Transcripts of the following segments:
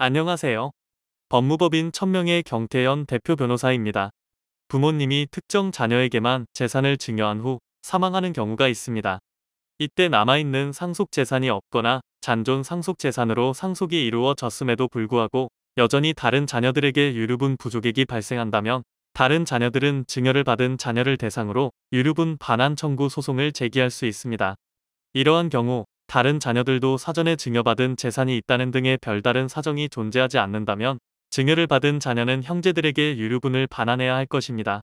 안녕하세요. 법무법인 천명의 경태연 대표 변호사입니다. 부모님이 특정 자녀에게만 재산을 증여한 후 사망하는 경우가 있습니다. 이때 남아있는 상속 재산이 없거나 잔존 상속 재산으로 상속이 이루어졌음에도 불구하고 여전히 다른 자녀들에게 유류분 부족액이 발생한다면 다른 자녀들은 증여를 받은 자녀를 대상으로 유류분 반환 청구 소송을 제기할 수 있습니다. 이러한 경우 다른 자녀들도 사전에 증여받은 재산이 있다는 등의 별다른 사정이 존재하지 않는다면 증여를 받은 자녀는 형제들에게 유류분을 반환해야 할 것입니다.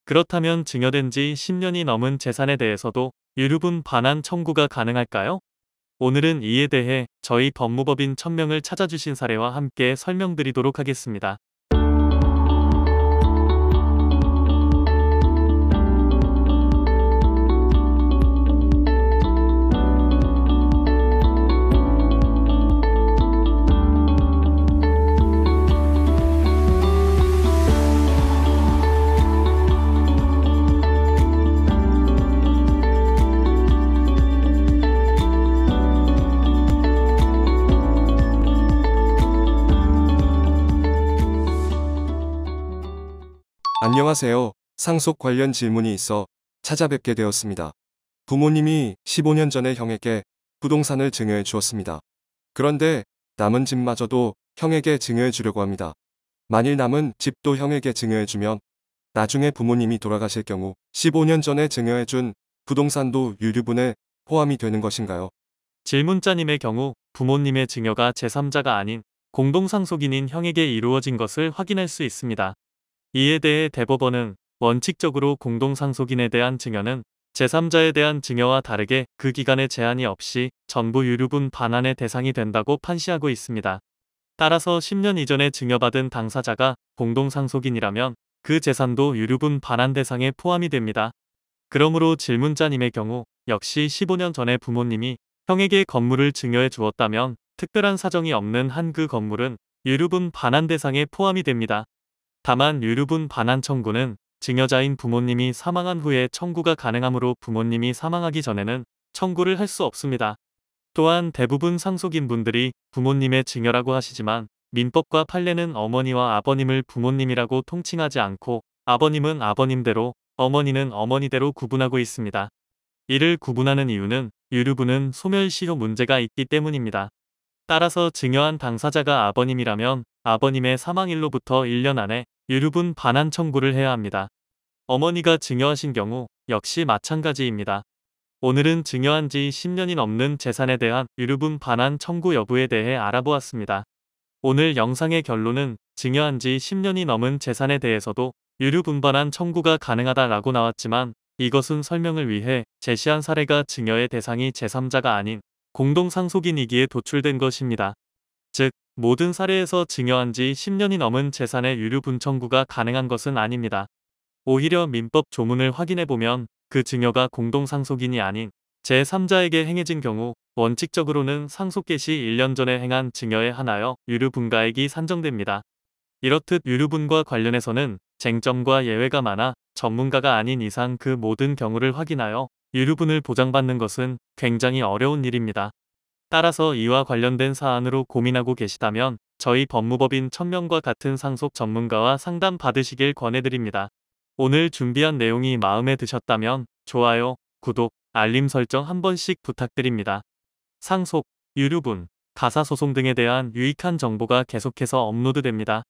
그렇다면 증여된 지 10년이 넘은 재산에 대해서도 유류분 반환 청구가 가능할까요? 오늘은 이에 대해 저희 법무법인 천명을 찾아주신 사례와 함께 설명드리도록 하겠습니다. 안녕하세요. 상속 관련 질문이 있어 찾아뵙게 되었습니다. 부모님이 15년 전에 형에게 부동산을 증여해 주었습니다. 그런데 남은 집마저도 형에게 증여해 주려고 합니다. 만일 남은 집도 형에게 증여해 주면 나중에 부모님이 돌아가실 경우 15년 전에 증여해 준 부동산도 유류분에 포함이 되는 것인가요? 질문자님의 경우 부모님의 증여가 제3자가 아닌 공동상속인인 형에게 이루어진 것을 확인할 수 있습니다. 이에 대해 대법원은 원칙적으로 공동상속인에 대한 증여는 제3자에 대한 증여와 다르게 그 기간에 제한이 없이 전부 유류분 반환의 대상이 된다고 판시하고 있습니다. 따라서 10년 이전에 증여받은 당사자가 공동상속인이라면 그 재산도 유류분 반환 대상에 포함이 됩니다. 그러므로 질문자님의 경우 역시 15년 전에 부모님이 형에게 건물을 증여해 주었다면 특별한 사정이 없는 한 그 건물은 유류분 반환 대상에 포함이 됩니다. 다만 유류분 반환 청구는 증여자인 부모님이 사망한 후에 청구가 가능하므로 부모님이 사망하기 전에는 청구를 할 수 없습니다. 또한 대부분 상속인분들이 부모님의 증여라고 하시지만 민법과 판례는 어머니와 아버님을 부모님이라고 통칭하지 않고 아버님은 아버님대로 어머니는 어머니대로 구분하고 있습니다. 이를 구분하는 이유는 유류분은 소멸시효 문제가 있기 때문입니다. 따라서 증여한 당사자가 아버님이라면 아버님의 사망일로부터 1년 안에 유류분 반환 청구를 해야 합니다. 어머니가 증여하신 경우 역시 마찬가지입니다. 오늘은 증여한 지 10년이 넘는 재산에 대한 유류분 반환 청구 여부에 대해 알아보았습니다. 오늘 영상의 결론은 증여한 지 10년이 넘은 재산에 대해서도 유류분 반환 청구가 가능하다라고 나왔지만 이것은 설명을 위해 제시한 사례가 증여의 대상이 제3자가 아닌 공동상속인이기에 도출된 것입니다. 즉, 모든 사례에서 증여한 지 10년이 넘은 재산의 유류분 청구가 가능한 것은 아닙니다. 오히려 민법 조문을 확인해보면 그 증여가 공동상속인이 아닌 제3자에게 행해진 경우 원칙적으로는 상속 개시 1년 전에 행한 증여에 한하여 유류분가액이 산정됩니다. 이렇듯 유류분과 관련해서는 쟁점과 예외가 많아 전문가가 아닌 이상 그 모든 경우를 확인하여 유류분을 보장받는 것은 굉장히 어려운 일입니다. 따라서 이와 관련된 사안으로 고민하고 계시다면 저희 법무법인 천명과 같은 상속 전문가와 상담 받으시길 권해드립니다. 오늘 준비한 내용이 마음에 드셨다면 좋아요, 구독, 알림 설정 한 번씩 부탁드립니다. 상속, 유류분, 가사소송 등에 대한 유익한 정보가 계속해서 업로드됩니다.